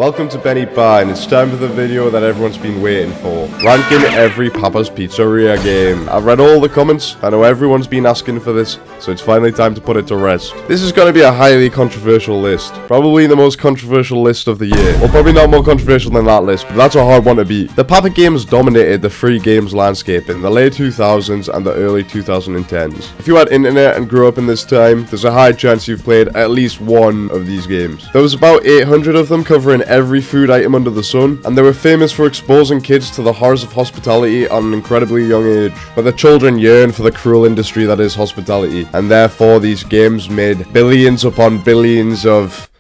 Welcome to Benny Bar, and it's time for the video that everyone's been waiting for. Ranking every Papa's Pizzeria game. I've read all the comments, I know everyone's been asking for this, so it's finally time to put it to rest. This is going to be a highly controversial list. Probably the most controversial list of the year. Well, probably not more controversial than that list, but that's a hard one to beat. The Papa games dominated the free games landscape in the late 2000s and the early 2010s. If you had internet and grew up in this time, there's a high chance you've played at least one of these games. There was about 800 of them covering every food item under the sun, and they were famous for exposing kids to the horrors of hospitality at an incredibly young age. But the children yearn for the cruel industry that is hospitality, and therefore these games made billions upon billions of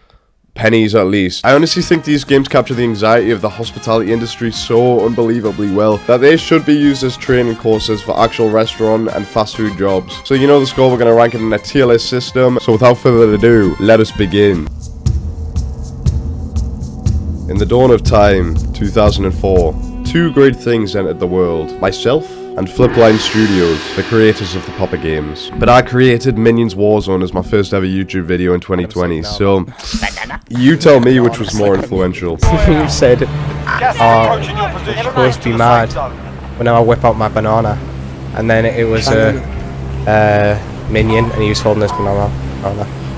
pennies at least. I honestly think these games capture the anxiety of the hospitality industry so unbelievably well that they should be used as training courses for actual restaurant and fast food jobs. So you know the score, we're going to rank it in a tier list system, so without further ado, let us begin. In the dawn of time, 2004, two great things entered the world. Myself and Flipline Studios, the creators of the Papa games. But I created Minions Warzone as my first ever YouTube video in 2020, so you tell me which was more influential. You said, oh, you're supposed to be mad when I whip out my banana. And then it was a minion and he was holding this banana.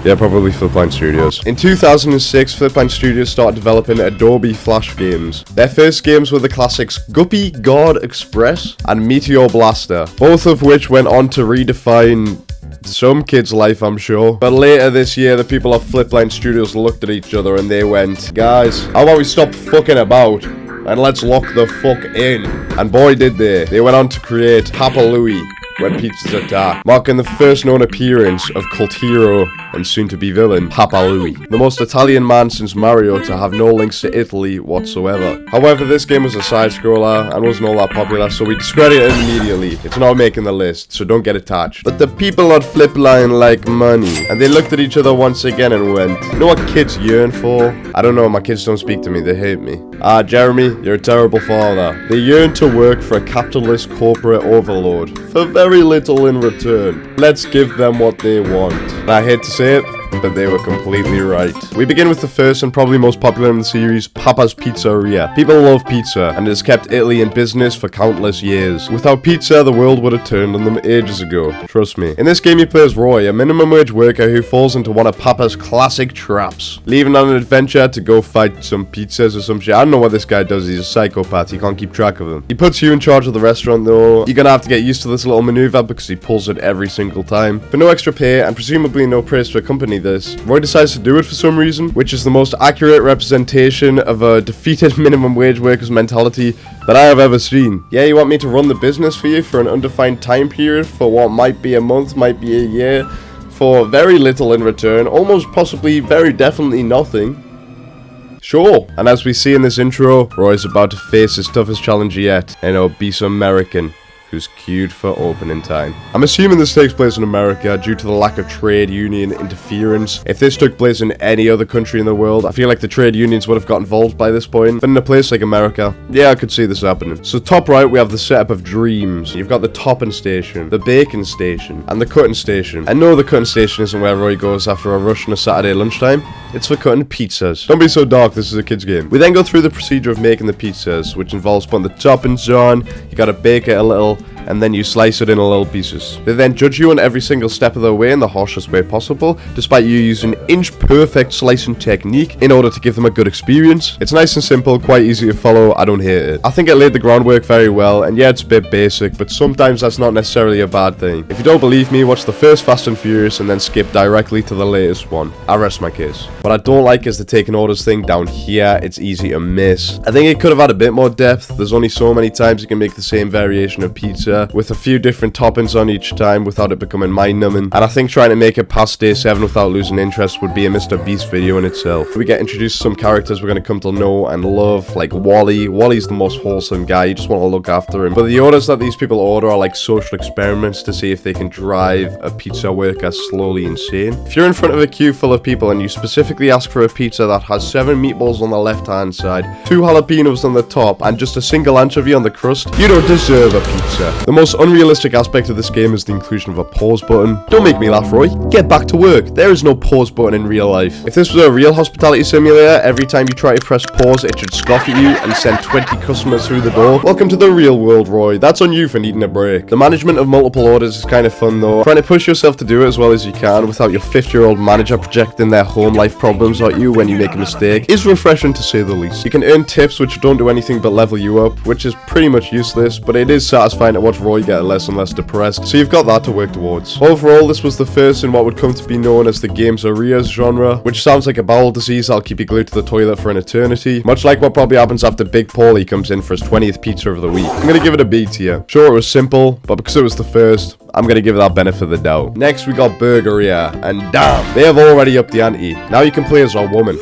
Yeah, probably Flipline Studios. In 2006, Flipline Studios started developing Adobe Flash games. Their first games were the classics Guppy God Express and Meteor Blaster, both of which went on to redefine some kid's life, I'm sure. But later this year, the people of Flipline Studios looked at each other and they went, guys, how about we stop fucking about and let's lock the fuck in? And boy did they. They went on to create Papa Louie, When Pizzas Attack, marking the first known appearance of cult hero and soon-to-be villain, Papa Louie, the most Italian man since Mario to have no links to Italy whatsoever. However, this game was a side-scroller and wasn't all that popular, so we discredited it immediately. It's not making the list, so don't get attached. But the people at Flipline like money, and they looked at each other once again and went, you know what kids yearn for? I don't know, my kids don't speak to me, they hate me. Jeremy, you're a terrible father. They yearn to work for a capitalist corporate overlord for very little in return. Let's give them what they want. And I hate to say it, but they were completely right. We begin with the first and probably most popular in the series, Papa's Pizzeria. People love pizza, and it has kept Italy in business for countless years. Without pizza, the world would have turned on them ages ago. Trust me. In this game, you play as Roy, a minimum wage worker who falls into one of Papa's classic traps, leaving on an adventure to go fight some pizzas or some shit. I don't know what this guy does. He's a psychopath. You can't keep track of him. He puts you in charge of the restaurant, though. You're gonna have to get used to this little maneuver because he pulls it every single time. For no extra pay, and presumably no praise to accompany this, Roy decides to do it for some reason, which is the most accurate representation of a defeated minimum wage worker's mentality that I have ever seen. Yeah, you want me to run the business for you for an undefined time period, for what might be a month, might be a year, for very little in return, almost possibly very definitely nothing. Sure. And as we see in this intro, Roy's about to face his toughest challenge yet, an obese American who's queued for opening time. I'm assuming this takes place in America due to the lack of trade union interference. If this took place in any other country in the world, I feel like the trade unions would have got involved by this point. But in a place like America, yeah, I could see this happening. So top right, we have the setup of dreams. You've got the topping station, the baking station, and the cutting station. And no, the cutting station isn't where Roy goes after a rush on a Saturday lunchtime. It's for cutting pizzas. Don't be so dark, this is a kid's game. We then go through the procedure of making the pizzas, which involves putting the toppings on, you gotta bake it a little, and then you slice it into little pieces. They then judge you on every single step of the way in the harshest way possible, despite you using inch-perfect slicing technique in order to give them a good experience. It's nice and simple, quite easy to follow, I don't hate it. I think it laid the groundwork very well, and yeah, it's a bit basic, but sometimes that's not necessarily a bad thing. If you don't believe me, watch the first Fast and Furious and then skip directly to the latest one. I rest my case. What I don't like is the taking orders thing down here. It's easy to miss. I think it could have had a bit more depth. There's only so many times you can make the same variation of pizza with a few different toppings on each time without it becoming mind-numbing. And I think trying to make it past day 7 without losing interest would be a Mr. Beast video in itself. We get introduced to some characters we're going to come to know and love, like Wally. Wally's the most wholesome guy. You just want to look after him. But the orders that these people order are like social experiments to see if they can drive a pizza worker slowly insane. If you're in front of a queue full of people and you specifically ask for a pizza that has 7 meatballs on the left-hand side, 2 jalapenos on the top, and just a single anchovy on the crust, you don't deserve a pizza. The most unrealistic aspect of this game is the inclusion of a pause button. Don't make me laugh, Roy. Get back to work. There is no pause button in real life. If this was a real hospitality simulator, every time you try to press pause, it should scoff at you and send 20 customers through the door. Welcome to the real world, Roy. That's on you for needing a break. The management of multiple orders is kind of fun though. Trying to push yourself to do it as well as you can without your 50-year-old manager projecting their home life problems at you when you make a mistake is refreshing to say the least. You can earn tips which don't do anything but level you up, which is pretty much useless, but it is satisfying to watch Roy get less and less depressed, so you've got that to work towards. Overall, this was the first in what would come to be known as the Gamezeria genre, which sounds like a bowel disease that'll keep you glued to the toilet for an eternity, much like what probably happens after Big Paulie comes in for his 20th pizza of the week. I'm gonna give it a B tier. Sure, it was simple, but because it was the first, I'm gonna give it that benefit of the doubt. Next, we got Burgeria, and damn, they have already upped the ante. Now you can play as a woman,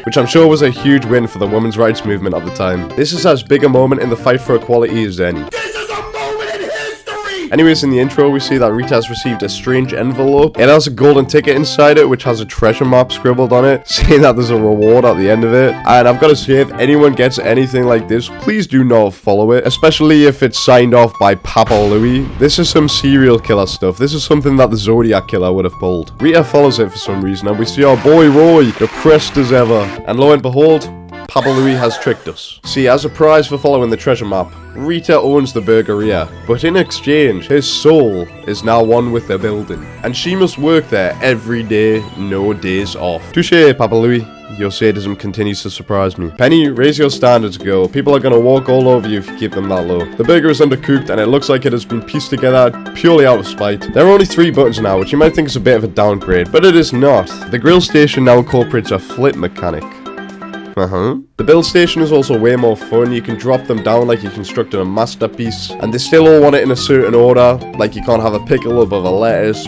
which I'm sure was a huge win for the women's rights movement at the time. This is as big a moment in the fight for equality as any. Anyways, in the intro, we see that Rita has received a strange envelope. It has a golden ticket inside it, which has a treasure map scribbled on it, saying that there's a reward at the end of it. And I've got to say, if anyone gets anything like this, please do not follow it, especially if it's signed off by Papa Louie. This is some serial killer stuff. This is something that the Zodiac Killer would have pulled. Rita follows it for some reason, and we see our boy Roy, depressed as ever. And lo and behold, Papa Louie has tricked us. See, as a prize for following the treasure map, Rita owns the Burgeria, but in exchange, his soul is now one with the building, and she must work there every day, no days off. Touché, Papa Louie. Your sadism continues to surprise me. Penny, raise your standards, girl. People are gonna walk all over you if you keep them that low. The burger is undercooked, and it looks like it has been pieced together purely out of spite. There are only 3 buttons now, which you might think is a bit of a downgrade, but it is not. The grill station now incorporates a flip mechanic. The build station is also way more fun. You can drop them down like you constructed a masterpiece, and they still all want it in a certain order, like you can't have a pickle above a lettuce.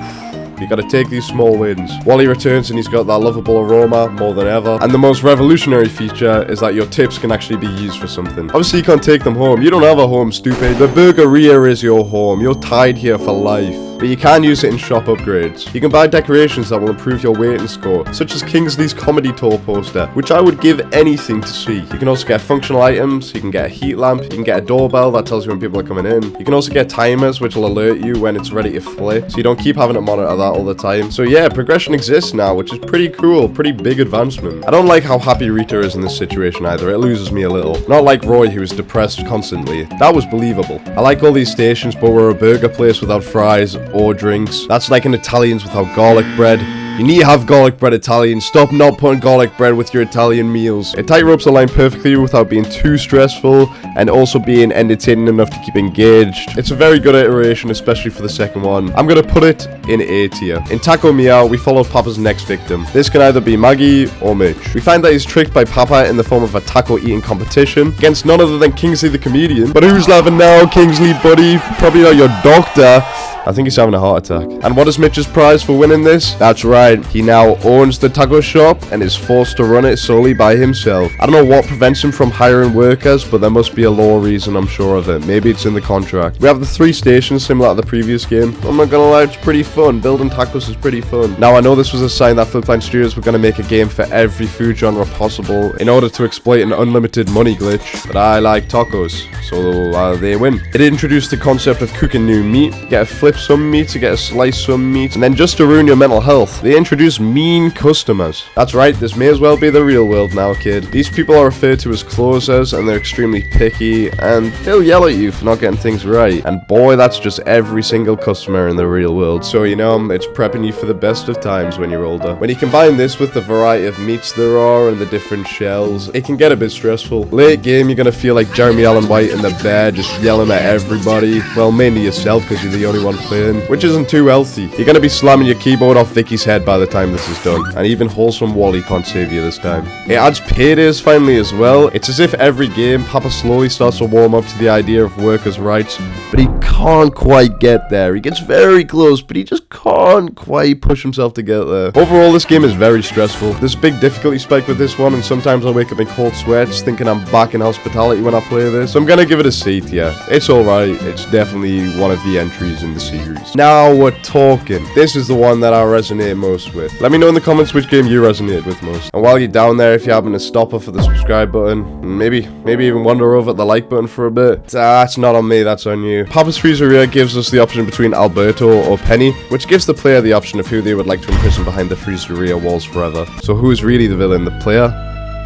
You gotta take these small wins. Wally returns and he's got that lovable aroma more than ever. And the most revolutionary feature is that your tips can actually be used for something. Obviously you can't take them home. You don't have a home, stupid. The Burgeria is your home. You're tied here for life. But you can use it in shop upgrades. You can buy decorations that will improve your waiting score, such as Kingsley's comedy tour poster, which I would give anything to see. You can also get functional items. You can get a heat lamp. You can get a doorbell that tells you when people are coming in. You can also get timers which will alert you when it's ready to flip, so you don't keep having to monitor that all the time. So yeah, progression exists now, which is pretty cool, pretty big advancement. I don't like how happy Rita is in this situation either. It loses me a little. Not like Roy, who is depressed constantly. That was believable. I like all these stations, but we're a burger place without fries or drinks. That's like an Italians without garlic bread. You need to have garlic bread, Italian. Stop not putting garlic bread with your Italian meals. It tightropes the line perfectly without being too stressful and also being entertaining enough to keep engaged. It's a very good iteration, especially for the second one. I'm gonna put it in A tier. In Taco Meow, we follow Papa's next victim. This can either be Maggie or Mitch. We find that he's tricked by Papa in the form of a taco eating competition against none other than Kingsley the comedian. But who's laughing now, Kingsley, buddy? Probably not your doctor. I think he's having a heart attack. And what is Mitch's prize for winning this? That's right, he now owns the taco shop and is forced to run it solely by himself. I don't know what prevents him from hiring workers, but there must be a law reason, I'm sure of it. Maybe it's in the contract. We have the 3 stations similar to the previous game. I'm not gonna lie, it's pretty fun. Building tacos is pretty fun. Now, I know this was a sign that Flipline Studios were gonna make a game for every food genre possible in order to exploit an unlimited money glitch, but I like tacos, so they win. It introduced the concept of cooking new meat. Get a flip some meat to get a slice some meat, and then just to ruin your mental health, they introduce mean customers. That's right, this may as well be the real world now, kid. These people are referred to as closers, and they're extremely picky, and they'll yell at you for not getting things right. And boy, that's just every single customer in the real world. So you know, it's prepping you for the best of times when you're older. When you combine this with the variety of meats there are and the different shells, it can get a bit stressful. Late game, you're gonna feel like Jeremy Allen White in the bed, just yelling at everybody. Well, mainly yourself, because you're the only one playing, which isn't too healthy. You're gonna be slamming your keyboard off Vicky's head by the time this is done, and even wholesome Wally can't save you this time. It adds paydays finally as well. It's as if every game Papa slowly starts to warm up to the idea of workers' rights, but he can't quite get there. He gets very close, but he just can't quite push himself to get there. Overall, this game is very stressful. There's a big difficulty spike with this one, and sometimes I wake up in cold sweats thinking I'm back in hospitality when I play this, so I'm gonna give it a C tier. It's alright. It's definitely one of the entries in the series. series. Now we're talking. This is the one that I resonate most with. Let me know in the comments which game you resonated with most. And while you're down there, if you happen to stop off at the subscribe button, maybe even wander over at the like button for a bit. That's not on me, that's on you. Papa's Freezeria gives us the option between Alberto or Penny, which gives the player the option of who they would like to imprison behind the Freezeria walls forever. So who is really the villain, the player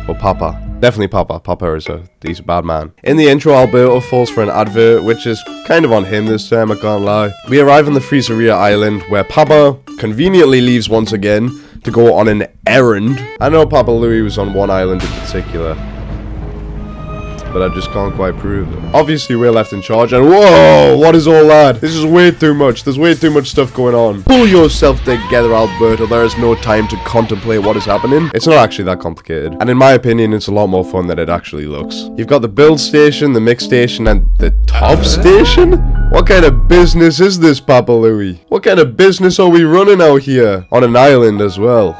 or Papa? Definitely Papa. Papa is he's a bad man. In the intro, Alberto falls for an advert, which is kind of on him this time, I can't lie. We arrive on the Freezeria island, where Papa conveniently leaves once again to go on an errand. I know Papa Louie was on one island in particular, but I just can't quite prove it. Obviously, we're left in charge, and whoa, what is all that? This is way too much. There's way too much stuff going on. Pull yourself together, Alberto. There is no time to contemplate what is happening. It's not actually that complicated, and in my opinion, it's a lot more fun than it actually looks. You've got the build station, the mix station, and the top station? What kind of business is this, Papa Louie? What kind of business are we running out here? On an island as well.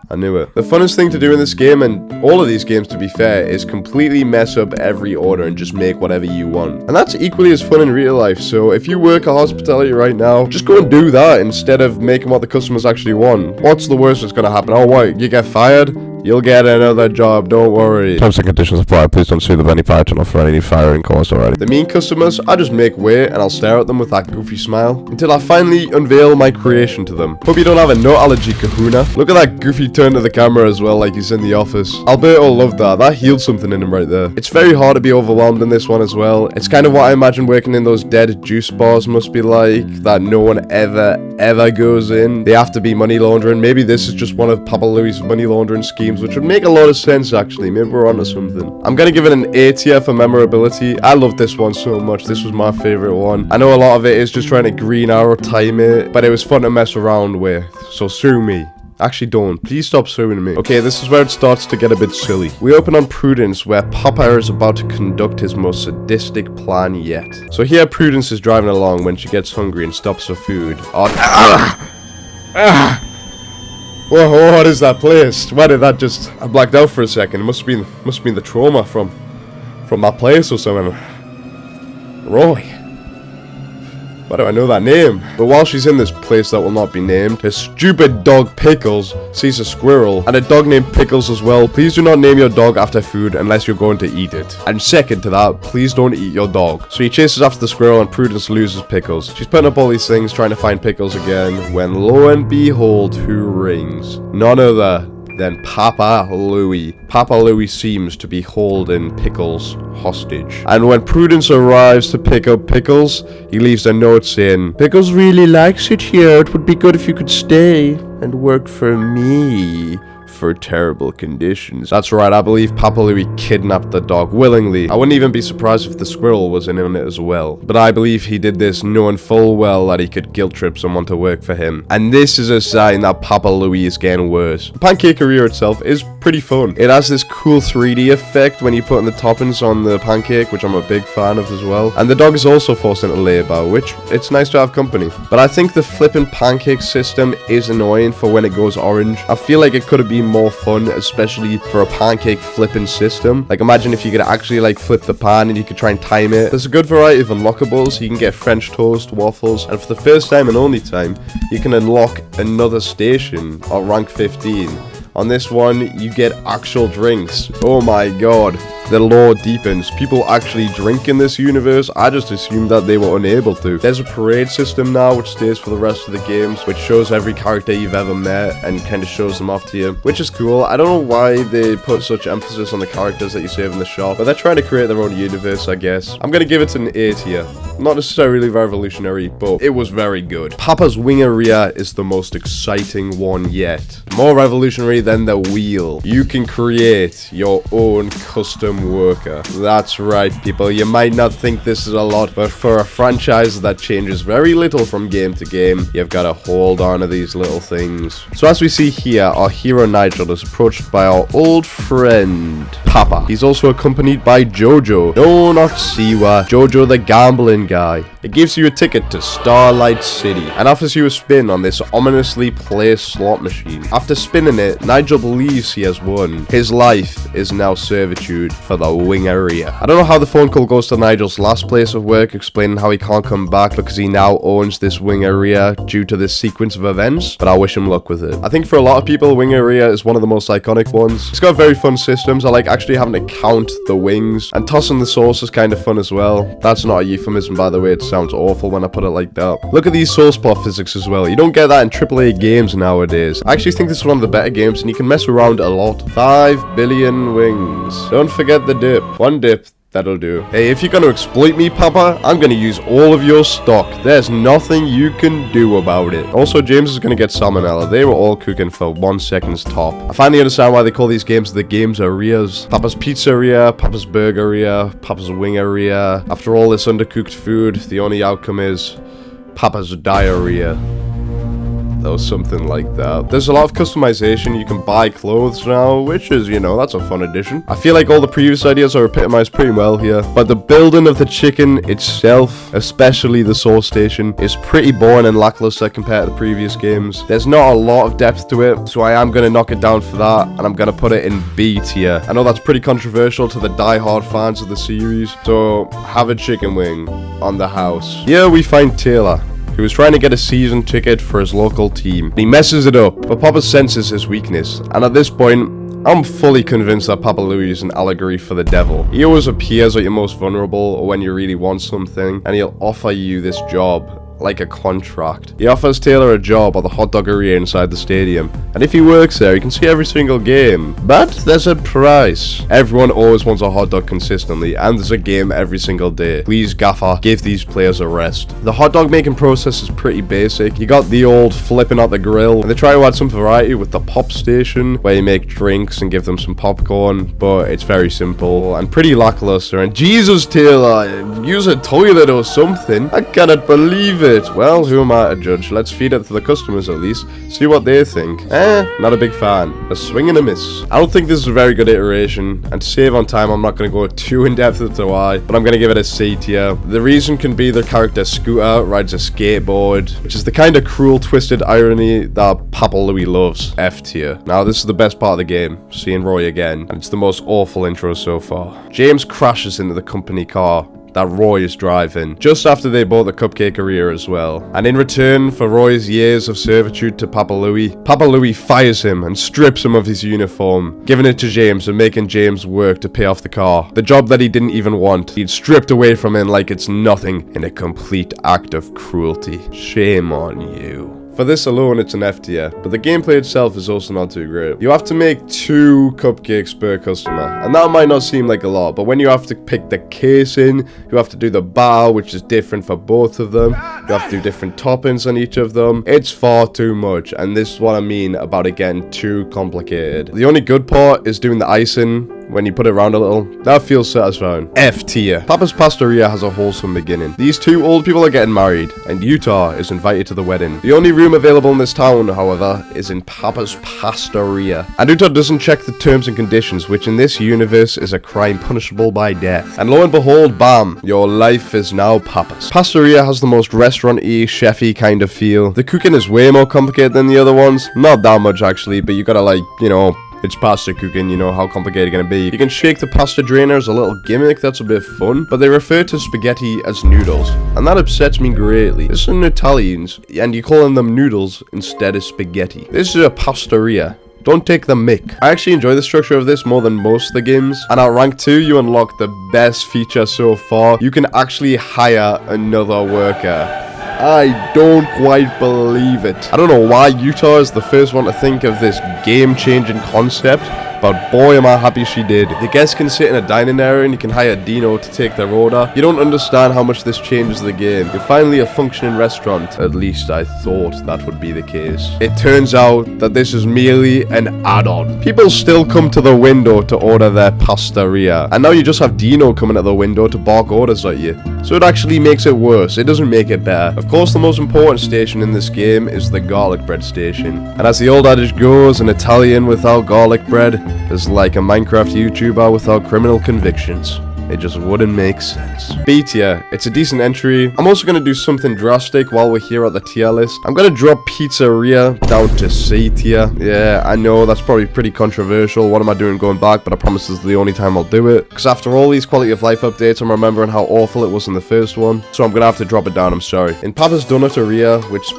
I knew it. The funnest thing to do in this game, and all of these games to be fair, is completely mess up every order and just make whatever you want. And that's equally as fun in real life, so if you work at hospitality right now, just go and do that instead of making what the customers actually want. What's the worst that's gonna happen? Oh, what? You get fired? You'll get another job, don't worry. Terms and conditions apply. Please don't sue the venue python for any firing caused already. The mean customers, I just make way and I'll stare at them with that goofy smile until I finally unveil my creation to them. Hope you don't have a nut allergy, kahuna. Look at that goofy turn to the camera as well, like he's in the office. Alberto loved that. That healed something in him right there. It's very hard to be overwhelmed in this one as well. It's kind of what I imagine working in those dead juice bars must be like, that no one ever goes in. They have to be money laundering. Maybe this is just one of Papa Louie's money laundering schemes, which would make a lot of sense actually. Maybe we're onto something. I'm gonna give it an A tier for memorability. I love this one so much. This was my favorite one. I know a lot of it is just trying to green arrow time it, but it was fun to mess around with. So sue me. Actually, don't. Please stop suing me. Okay, this is where it starts to get a bit silly. We open on Prudence, where Papa is about to conduct his most sadistic plan yet. So here Prudence is driving along when she gets hungry and stops for food. Whoa, what is that place? Why did that just... I blacked out for a second. It must have been the trauma from that place or something. Roy. Why do I know that name? But while she's in this place that will not be named, her stupid dog Pickles sees a squirrel, and a dog named Pickles as well. Please do not name your dog after food unless you're going to eat it. And second to that, please don't eat your dog. So he chases after the squirrel and Prudence loses Pickles. She's putting up all these things trying to find Pickles again, when lo and behold, who rings? None other than Papa Louie. Papa Louie seems to be holding Pickles hostage. And when Prudence arrives to pick up Pickles, he leaves a note saying, "Pickles really likes it here. It would be good if you could stay and work for me for terrible conditions." That's right, I believe Papa Louie kidnapped the dog willingly. I wouldn't even be surprised if the squirrel was in on it as well. But I believe he did this knowing full well that he could guilt trip someone to work for him. And this is a sign that Papa Louie is getting worse. The Pancakeria itself is pretty fun. It has this cool 3D effect when you put in the toppings on the pancake, which I'm a big fan of as well. And the dog is also forced into labor, which it's nice to have company. But I think the flipping pancake system is annoying for when it goes orange. I feel like it could have been more fun, especially for a pancake flipping system. Like, imagine if you could actually like flip the pan and you could try and time it. There's a good variety of unlockables. You can get French toast, waffles, and for the first time and only time, you can unlock another station at rank 15. On this one, you get actual drinks. Oh my god. The lore deepens. People actually drink in this universe. I just assumed that they were unable to. There's a parade system now, which stays for the rest of the games, which shows every character you've ever met and kind of shows them off to you, which is cool. I don't know why they put such emphasis on the characters that you save in the shop, but they're trying to create their own universe, I guess. I'm gonna give it an A tier. Not necessarily revolutionary, but it was very good. Papa's Wingeria is the most exciting one yet. More revolutionary than the wheel. You can create your own custom worker. That's right, people. You might not think this is a lot, but for a franchise that changes very little from game to game, you've got to hold on to these little things. So as we see here, our hero Nigel is approached by our old friend Papa. He's also accompanied by Jojo. No, not Siwa. Jojo the gambling guy. It gives you a ticket to Starlight City and offers you a spin on this ominously placed slot machine. After spinning it, Nigel believes he has won. His life is now servitude for the Wingeria. I don't know how the phone call goes to Nigel's last place of work, explaining how he can't come back because he now owns this Wingeria due to this sequence of events, but I wish him luck with it. I think for a lot of people, Wingeria is one of the most iconic ones. It's got very fun systems. I like actually having to count the wings, and tossing the sauce is kind of fun as well. That's not a euphemism, by the way. It sounds awful when I put it like that. Look at these sauce pot physics as well. You don't get that in AAA games nowadays. I actually think this is one of the better games, and you can mess around a lot. 5 billion wings. Don't forget the dip. One dip. That'll do. Hey, if you're gonna exploit me, Papa, I'm gonna use all of your stock. There's nothing you can do about it. Also, James is gonna get salmonella. They were all cooking for 1 second's top. I finally understand why they call these games the Gameserias. Papa's Pizzeria, Papa's Burgeria, Papa's Wingeria. After all this undercooked food, the only outcome is Papa's diarrhea. Or something like that. There's a lot of customization. You can buy clothes now, which is, you know, that's a fun addition. I feel like all the previous ideas are epitomized pretty well here, but the building of the chicken itself, especially the sauce station, is pretty boring and lackluster compared to the previous games. There's not a lot of depth to it, so I am going to knock it down for that, and I'm going to put it in B tier. I know that's pretty controversial to the die-hard fans of the series, so have a chicken wing on the house. Here we find Taylor, who was trying to get a season ticket for his local team. He messes it up, but Papa senses his weakness, and at this point, I'm fully convinced that Papa Louie is an allegory for the devil. He always appears at your most vulnerable or when you really want something, and he'll offer you this job. Like a contract. He offers Taylor a job at the Hot Doggeria inside the stadium, and if he works there, he can see every single game. But there's a price. Everyone always wants a hot dog consistently, and there's a game every single day. Please, Gaffer, give these players a rest. The hot dog making process is pretty basic. You got the old flipping out the grill, and they try to add some variety with the pop station, where you make drinks and give them some popcorn, but it's very simple and pretty lackluster. And Jesus, Taylor, use a toilet or something. I cannot believe it. Well, who am I to judge? Let's feed it to the customers at least. See what they think. Not a big fan. A swing and a miss. I don't think this is a very good iteration, and to save on time, I'm not going to go too in-depth as to why, but I'm going to give it a C tier. The reason can be the character Scooter rides a skateboard, which is the kind of cruel, twisted irony that Papa Louie loves. F tier. Now, this is the best part of the game, seeing Roy again, and it's the most awful intro so far. James crashes into the company car that Roy is driving, just after they bought the Cupcakeria as well. And in return for Roy's years of servitude to Papa Louie fires him and strips him of his uniform, giving it to James and making James work to pay off the car. The job that he didn't even want, he'd stripped away from him like it's nothing, in a complete act of cruelty. Shame on you. For this alone, it's an F tier, but the gameplay itself is also not too great. You have to make 2 cupcakes per customer, and that might not seem like a lot, but when you have to pick the casing, you have to do the batter, which is different for both of them, you have to do different toppings on each of them, it's far too much, and this is what I mean about it getting too complicated. The only good part is doing the icing. When you put it around a little, that feels satisfying. F tier. Papa's Pastaria has a wholesome beginning. These 2 old people are getting married, and Utah is invited to the wedding. The only room available in this town, however, is in Papa's Pastaria. And Utah doesn't check the terms and conditions, which in this universe is a crime punishable by death. And lo and behold, bam, your life is now Papa's. Pastaria has the most restaurant-y, chefy kind of feel. The cooking is way more complicated than the other ones. Not that much actually, but you gotta like, you know, it's pasta cooking, you know, how complicated it gonna be. You can shake the pasta drainer as a little gimmick, that's a bit fun, but they refer to spaghetti as noodles, and that upsets me greatly. This is in Italians, and you're calling them noodles instead of spaghetti. This is a pastaria. Don't take the mick. I actually enjoy the structure of this more than most of the games, and at rank 2 you unlock the best feature so far. You can actually hire another worker. I don't quite believe it. I don't know why Utah is the first one to think of this game-changing concept, but boy am I happy she did. The guests can sit in a dining area and you can hire Dino to take their order. You don't understand how much this changes the game. You're finally a functioning restaurant. At least I thought that would be the case. It turns out that this is merely an add-on. People still come to the window to order their pastaria, and now you just have Dino coming to the window to bark orders at you. So it actually makes it worse. It doesn't make it better. Of course, the most important station in this game is the garlic bread station. And as the old adage goes, an Italian without garlic bread is like a Minecraft YouTuber without criminal convictions. It just wouldn't make sense. B tier. It's a decent entry. I'm also going to do something drastic while we're here at the tier list. I'm going to drop Pizzeria down to C tier. Yeah, I know that's probably pretty controversial. What am I doing going back? But I promise this is the only time I'll do it. Because after all these quality of life updates, I'm remembering how awful it was in the first one. So I'm going to have to drop it down. I'm sorry. In Papa's Donuteria, which...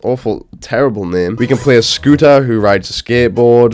awful, terrible name. We can play a scooter who rides a skateboard.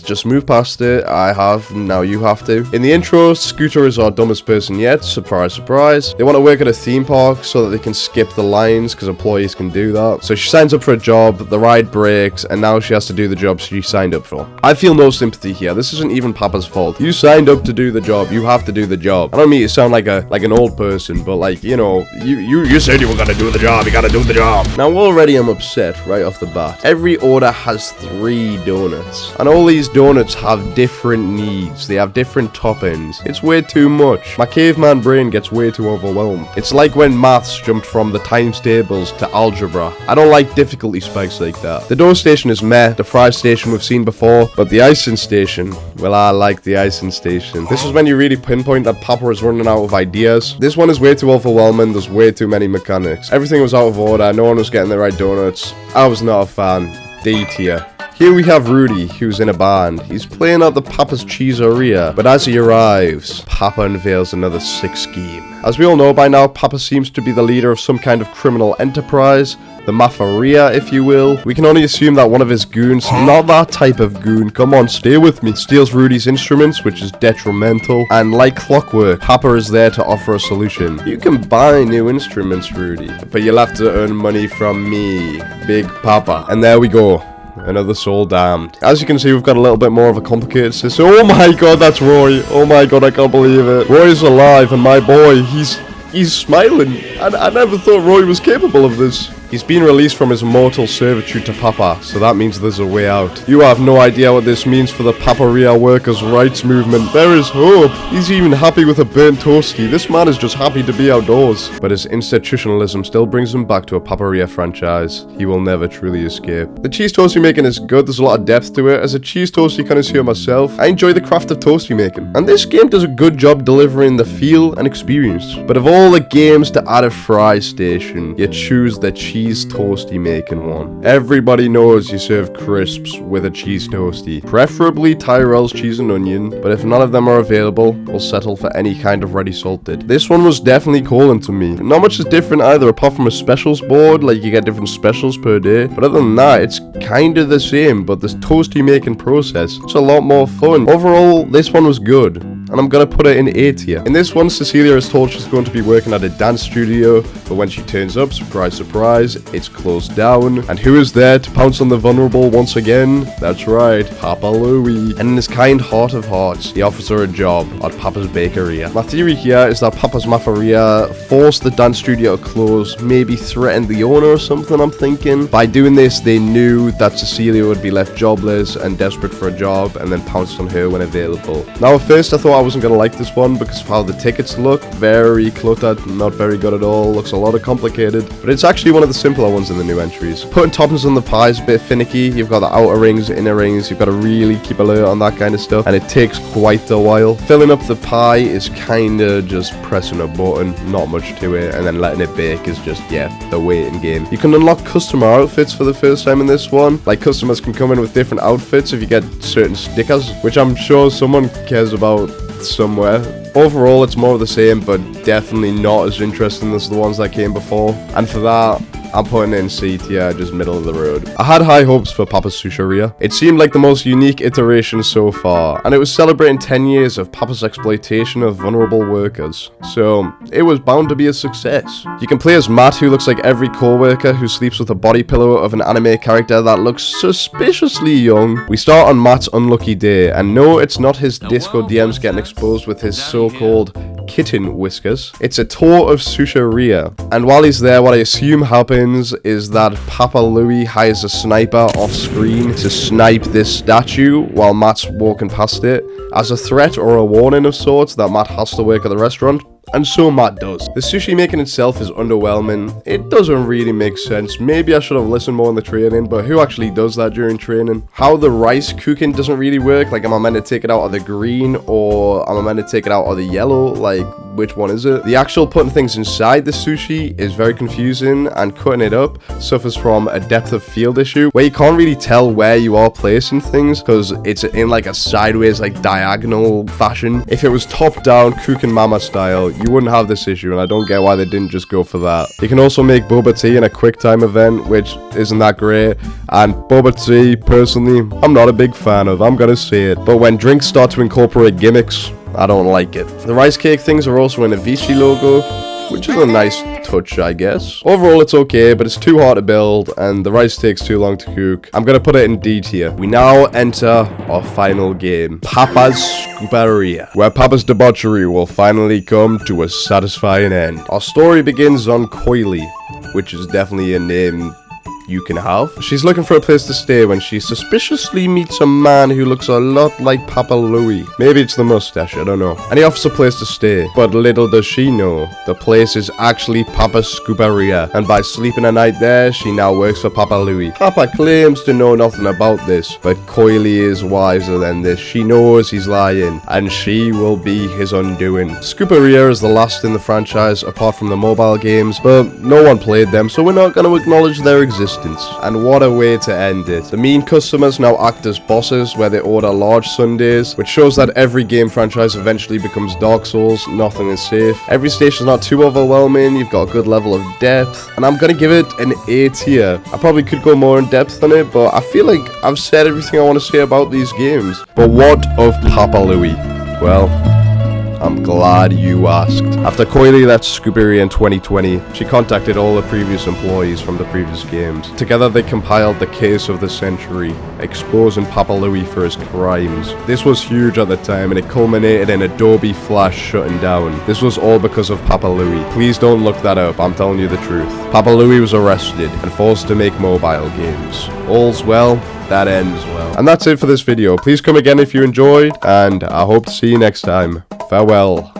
Just move past it. I have, now you have to. In the intro, Scooter is our dumbest person yet. Surprise, surprise. They want to work at a theme park so that they can skip the lines because employees can do that. So she signs up for a job, the ride breaks, and now she has to do the job she signed up for. I feel no sympathy here. This isn't even Papa's fault. You signed up to do the job. You have to do the job. I don't mean to sound like an old person, but like, you know, you said you were gonna do the job. You gotta do the job. Now already I'm upset right off the bat. Every order has 3 donuts, and all these donuts have different needs. They have different toppings. It's way too much. My caveman brain gets way too overwhelmed. It's like when maths jumped from the times tables to algebra. I don't like difficulty spikes like that. The dough station is meh. The fry station we've seen before, but the icing station, well, I like the icing station. This is when you really pinpoint that Papa is running out of ideas. This one is way too overwhelming. There's way too many mechanics. Everything was out of order. No one was getting the right donuts. I was not a fan. D tier. Here we have Rudy, who's in a band. He's playing at the Papa's Cheeseria, but as he arrives, Papa unveils another sick scheme. As we all know by now, Papa seems to be the leader of some kind of criminal enterprise, the Bakeria, if you will. We can only assume that one of his goons, not that type of goon, come on, stay with me, steals Rudy's instruments, which is detrimental, and like clockwork, Papa is there to offer a solution. You can buy new instruments, Rudy, but you'll have to earn money from me, Big Papa. And there we go. Another soul damned. As you can see, we've got a little bit more of a complicated system. Oh my god, that's Roy. Oh my god, I can't believe it. Roy's alive, and my boy, he's smiling. I never thought Roy was capable of this. He's been released from his mortal servitude to Papa, so that means there's a way out. You have no idea what this means for the Paparia workers' rights movement. There is hope. He's even happy with a burnt toastie. This man is just happy to be outdoors. But his institutionalism still brings him back to a Paparia franchise. He will never truly escape. The cheese toastie making is good. There's a lot of depth to it. As a cheese toastie connoisseur myself, I enjoy the craft of toastie making. And this game does a good job delivering the feel and experience. But of all the games to add a fry station, you choose the cheese toastie making one. Everybody knows you serve crisps with a cheese toastie, preferably Tyrell's cheese and onion, but if none of them are available, we'll settle for any kind of ready salted. This one was definitely calling to me. Not much is different either, apart from a specials board, like you get different specials per day, but other than that, it's kind of the same, but this toastie making process, it's a lot more fun. Overall, this one was good, and I'm gonna put it in A tier. In this one, Cecilia is told she's going to be working at a dance studio, but when she turns up, surprise, surprise, it's closed down. And who is there to pounce on the vulnerable once again? That's right, Papa Louie. And in his kind heart of hearts, he offers her a job at Papa's Bakeria. My theory here is that Papa's Bakeria forced the dance studio to close, maybe threatened the owner or something, I'm thinking. By doing this, they knew that Cecilia would be left jobless and desperate for a job, and then pounced on her when available. Now at first I thought I wasn't going to like this one because of how the tickets look. Very cluttered, not very good at all, looks a lot of complicated, but it's actually one of the simpler ones in the new entries. Putting toppings on the pie is a bit finicky. You've got the outer rings, inner rings, you've got to really keep alert on that kind of stuff, and it takes quite a while. Filling up the pie is kind of just pressing a button, not much to it, and then letting it bake is just, yeah, the waiting game. You can unlock customer outfits for the first time in this one. Like, customers can come in with different outfits if you get certain stickers, which I'm sure someone cares about somewhere. Overall, it's more of the same, but definitely not as interesting as the ones that came before. And for that, I'm putting in C tier, just middle of the road. I had high hopes for Papa's Susheria. It seemed like the most unique iteration so far, and it was celebrating 10 years of Papa's exploitation of vulnerable workers. So, it was bound to be a success. You can play as Matt, who looks like every co-worker who sleeps with a body pillow of an anime character that looks suspiciously young. We start on Matt's unlucky day, and no, it's not his disco DMs getting exposed with his so-called kitten whiskers. It's a tour of Susheria, and while he's there, what I assume happens is that Papa Louie hires a sniper off screen to snipe this statue while Matt's walking past it, as a threat or a warning of sorts that Matt has to work at the restaurant. and so Matt does. The sushi making itself is underwhelming. It doesn't really make sense. Maybe I should have listened more in the training, but who actually does that during training? How the rice cooking doesn't really work. Like, am I meant to take it out of the green, or am I meant to take it out of the yellow? Like, which one is it? The actual putting things inside the sushi is very confusing, and cutting it up suffers from a depth of field issue where you can't really tell where you are placing things because it's in like a sideways, like diagonal fashion. If it was top down cooking mama style, you wouldn't have this issue, and I don't get why they didn't just go for that. You can also make boba tea in a quick time event, which isn't that great, and boba tea personally I'm not a big fan of, I'm gonna say it. But when drinks start to incorporate gimmicks, I don't like it. The rice cake things are also in a Vichy logo, which is a nice touch, I guess. Overall, it's okay, but it's too hard to build, and the rice takes too long to cook. I'm gonna put it in D tier. We now enter our final game, Papa's Scooperia, where Papa's debauchery will finally come to a satisfying end. Our story begins on Coily, which is definitely a name you can have. She's looking for a place to stay when she suspiciously meets a man who looks a lot like Papa Louie. Maybe it's the mustache, I don't know. And he offers a place to stay, but little does she know, the place is actually Papa's Scooperia, and by sleeping a night there, she now works for Papa Louie. Papa claims to know nothing about this, but Coily is wiser than this. She knows he's lying, and she will be his undoing. Scooperia is the last in the franchise apart from the mobile games, but no one played them, so we're not going to acknowledge their existence. And what a way to end it. The mean customers now act as bosses where they order large sundaes, which shows that every game franchise eventually becomes Dark Souls. Nothing is safe. Every station is not too overwhelming. You've got a good level of depth, and I'm gonna give it an A tier. I probably could go more in depth on it, but I feel like I've said everything I want to say about these games. But what of Papa Louie? Well, I'm glad you asked. After Coily left Scooperia in 2020, she contacted all the previous employees from the previous games. Together they compiled the case of the century, exposing Papa Louie for his crimes. This was huge at the time, and it culminated in Adobe Flash shutting down. This was all because of Papa Louie. Please don't look that up, I'm telling you the truth. Papa Louie was arrested and forced to make mobile games. All's well that ends well. And that's it for this video. Please come again if you enjoyed, and I hope to see you next time. Farewell.